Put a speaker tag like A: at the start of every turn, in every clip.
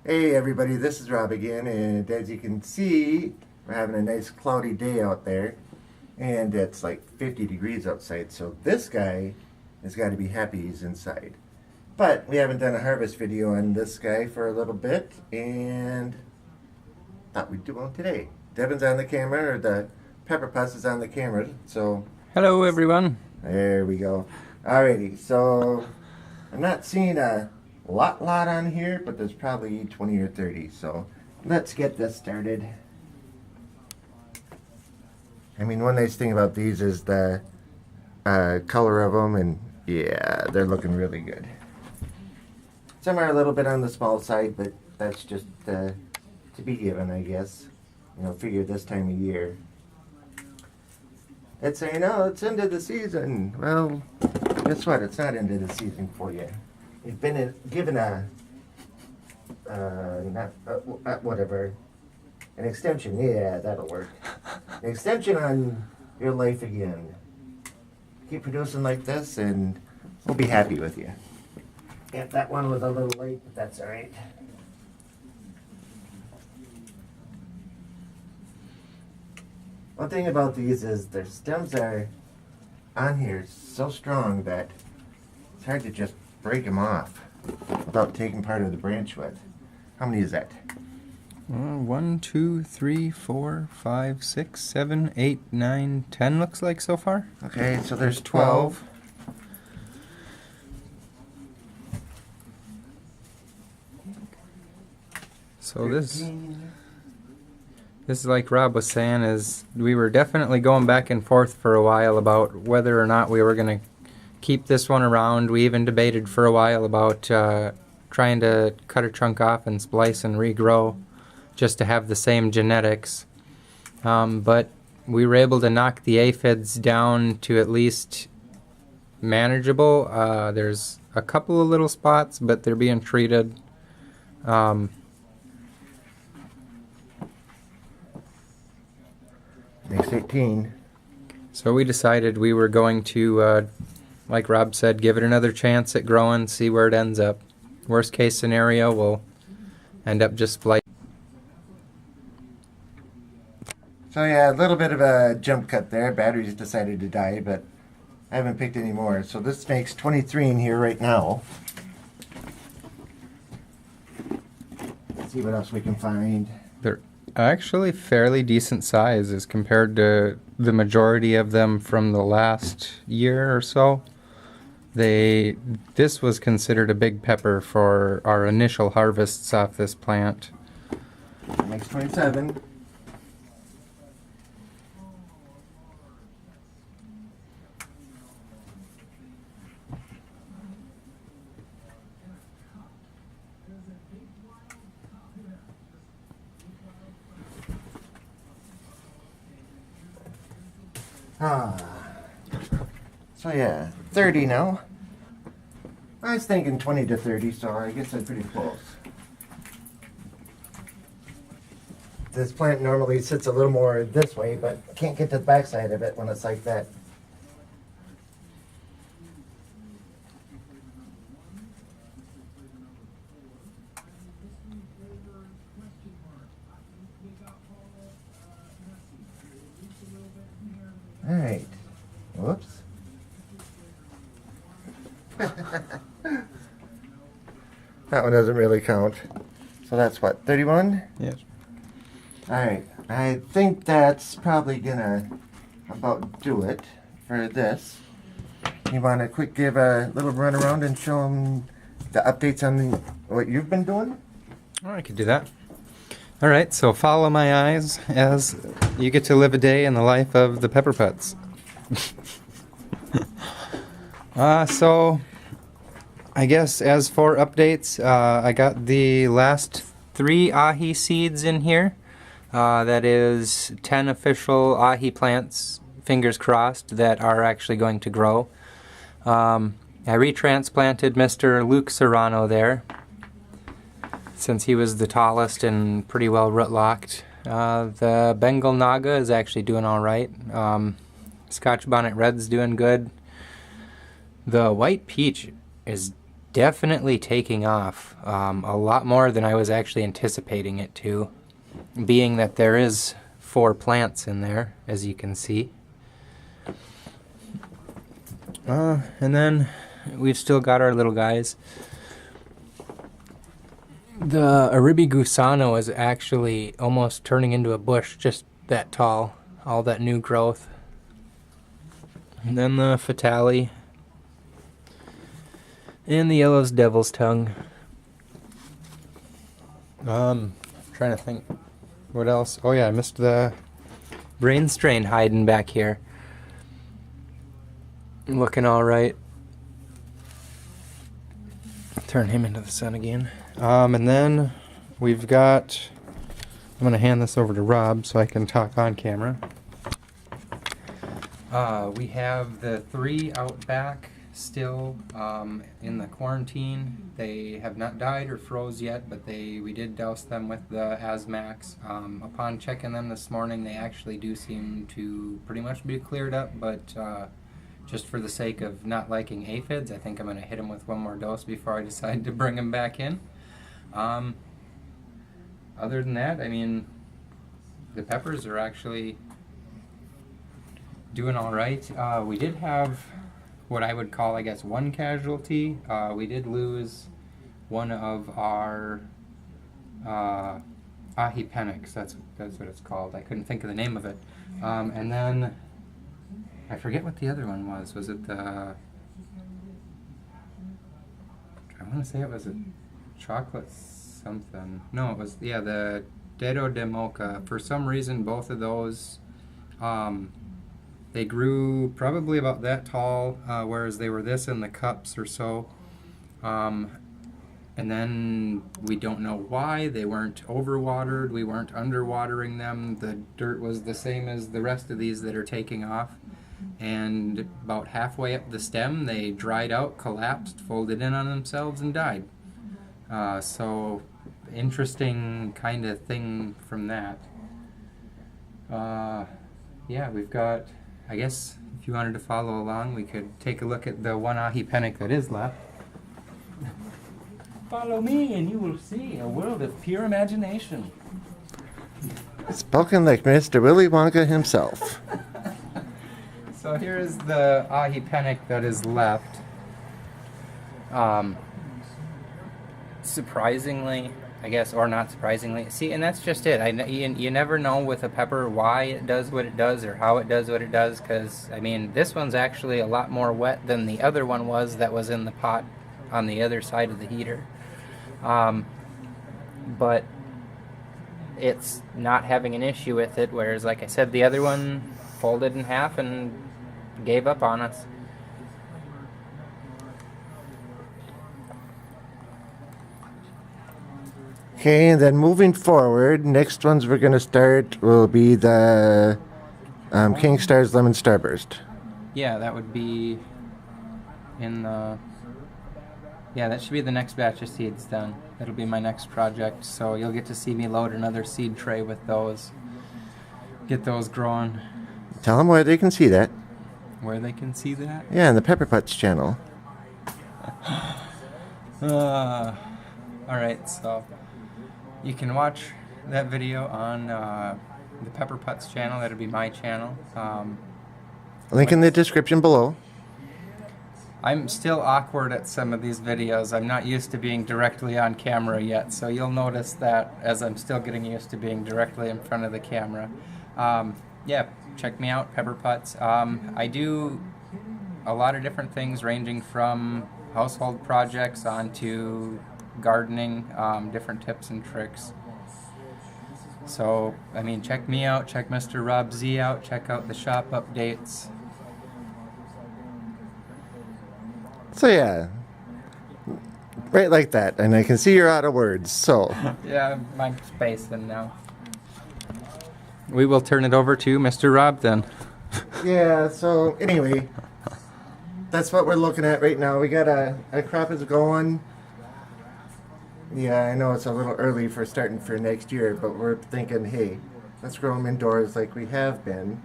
A: Hey everybody, this is Rob again, and as you can see, we're having a nice cloudy day out there, and it's like 50 degrees outside, so this guy has got to be happy he's inside. But we haven't done a harvest video on this guy for a little bit, and thought we'd do one today. Devin's on the camera, or the Pepper Pus is on the camera, so...
B: Hello everyone.
A: There we go. Alrighty, so I'm not seeing a lot on here, but there's probably 20 or 30, so let's get this started. I mean, one nice thing about these is the color of them, and yeah, they're looking really good. Some are a little bit on the small side, but that's just to be given, I guess. You know, figure this time of year. It's saying, oh, it's into the season. Well, guess what? It's not into the season for you. You've been given whatever, an extension. Yeah, that'll work. An extension on your life again. Keep producing like this, and we'll be happy with you. Yeah, that one was a little late, but that's all right. One thing about these is their stems are on here so strong that it's hard to just break them off without taking part of the branch with. How many is that?
B: 1, 2, 3, 4, 5, 6, 7, 8, 9, 10 looks like so far.
A: Okay, so there's 12.
B: So this is like Rob was saying, is we were definitely going back and forth for a while about whether or not we were going to keep this one around. We even debated for a while about trying to cut a trunk off and splice and regrow just to have the same genetics. But we were able to knock the aphids down to at least manageable. There's a couple of little spots, but they're being treated.
A: Next 18.
B: So we decided we were going to, like Rob said, give it another chance at growing, see where it ends up. Worst case scenario, we'll end up just splicing.
A: So yeah, a little bit of a jump cut there. Batteries decided to die, but I haven't picked any more. So this makes 23 in here right now. Let's see what else we can find.
B: They're actually fairly decent size as compared to the majority of them from the last year or so. This was considered a big pepper for our initial harvests off this plant.
A: That makes 27. So yeah, 30 now. I was thinking 20 to 30, so I guess I'm pretty close. This plant normally sits a little more this way, but can't get to the backside of it when it's like that. All right. Whoops. That one doesn't really count. So that's what, 31?
B: Yes.
A: Alright, I think that's probably gonna about do it for this. You want to quick give a little run around and show them the updates on what you've been doing?
B: Oh, I could do that. Alright, so follow my eyes as you get to live a day in the life of the Pepper Putz. So I guess as for updates, I got the last 3 ahi seeds in here. That is 10 official ahi plants, fingers crossed, that are actually going to grow. I retransplanted Mr. Luke Serrano there, since he was the tallest and pretty well root-locked. The Bengal Naga is actually doing alright. Scotch Bonnet Red's doing good. The White Peach is definitely taking off, a lot more than I was actually anticipating it to, being that there is 4 plants in there, as you can see. And then we've still got our little guys. The Aribi Gusano is actually almost turning into a bush, just that tall, all that new growth. And then the Fatale. And the Yellow's Devil's Tongue. Trying to think what else. Oh yeah, I missed the Brain Strain hiding back here. Looking alright. Turn him into the sun again. And then we've got, I'm going to hand this over to Rob so I can talk on camera. We have the 3 out back still in the quarantine. They have not died or froze yet, but we did douse them with the Asmax. Upon checking them this morning, they actually do seem to pretty much be cleared up, but just for the sake of not liking aphids, I think I'm going to hit them with 1 more dose before I decide to bring them back in. Other than that, I mean, the peppers are actually doing all right. We did have what I would call, I guess, 1 casualty. We did lose one of our ahipenix. That's what it's called. I couldn't think of the name of it. And then I forget what the other one was. Was it the... I want to say it was a chocolate something. No, it was, yeah, the Dedo de Mocha. For some reason, both of those, they grew probably about that tall, whereas they were this in the cups or so. And then we don't know why. They weren't overwatered. We weren't underwatering them. The dirt was the same as the rest of these that are taking off. And about halfway up the stem, they dried out, collapsed, folded in on themselves, and died. So, interesting kind of thing from that. Yeah, we've got, I guess, if you wanted to follow along, we could take a look at the 1 ahipenix that is left. Follow me and you will see a world of pure imagination.
A: Spoken like Mr. Willy Wonka himself.
B: So here's the ahipenix that is left. Surprisingly, I guess, or not surprisingly. See, and that's just it. You never know with a pepper why it does what it does or how it does what it does, because, I mean, this one's actually a lot more wet than the other one was that was in the pot on the other side of the heater. But it's not having an issue with it, whereas, like I said, the other one folded in half and gave up on us.
A: Okay, and then moving forward, next ones we're going to start will be the King Star's Lemon Starburst.
B: Yeah, that would be in the... Yeah, that should be the next batch of seeds done. That'll be my next project, so you'll get to see me load another seed tray with those. Get those growing.
A: Tell them where they can see that.
B: Where they can see that?
A: Yeah, on the Pepper Putts channel.
B: Alright, so you can watch that video on the Pepper Putts channel. That'll be my channel.
A: Link in the description below.
B: I'm still awkward at some of these videos. I'm not used to being directly on camera yet, so you'll notice that as I'm still getting used to being directly in front of the camera. Yeah, check me out, Pepper Putts. I do a lot of different things ranging from household projects onto gardening, different tips and tricks. So, I mean, check me out, check Mr. Rob Z out, check out the shop updates.
A: So yeah, right like that, and I can see you're out of words, so.
B: Yeah, I'm spacing now. We will turn it over to Mr. Rob then.
A: Yeah, so anyway, that's what we're looking at right now. We got a crop is going. Yeah, I know it's a little early for starting for next year, but we're thinking, hey, let's grow them indoors like we have been.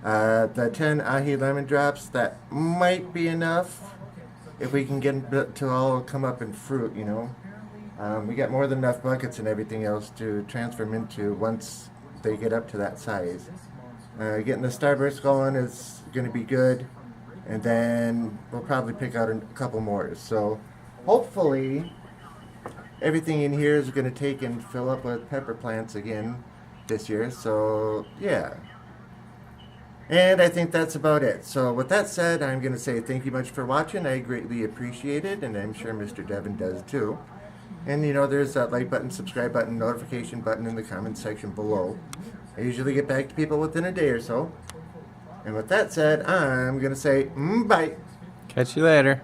A: The 10 ahi lemon drops, that might be enough. if we can get them to all come up in fruit, you know. We got more than enough buckets and everything else to transfer them into once they get up to that size. Getting the starburst going is going to be good, and then we'll probably pick out a couple more. So hopefully everything in here is going to take and fill up with pepper plants again this year. So yeah. And I think that's about it. So with that said, I'm going to say thank you much for watching. I greatly appreciate it, and I'm sure Mr. Devin does too. And you know, there's that like button, subscribe button, notification button in the comment section below. I usually get back to people within a day or so. And with that said, I'm going to say bye.
B: Catch you later.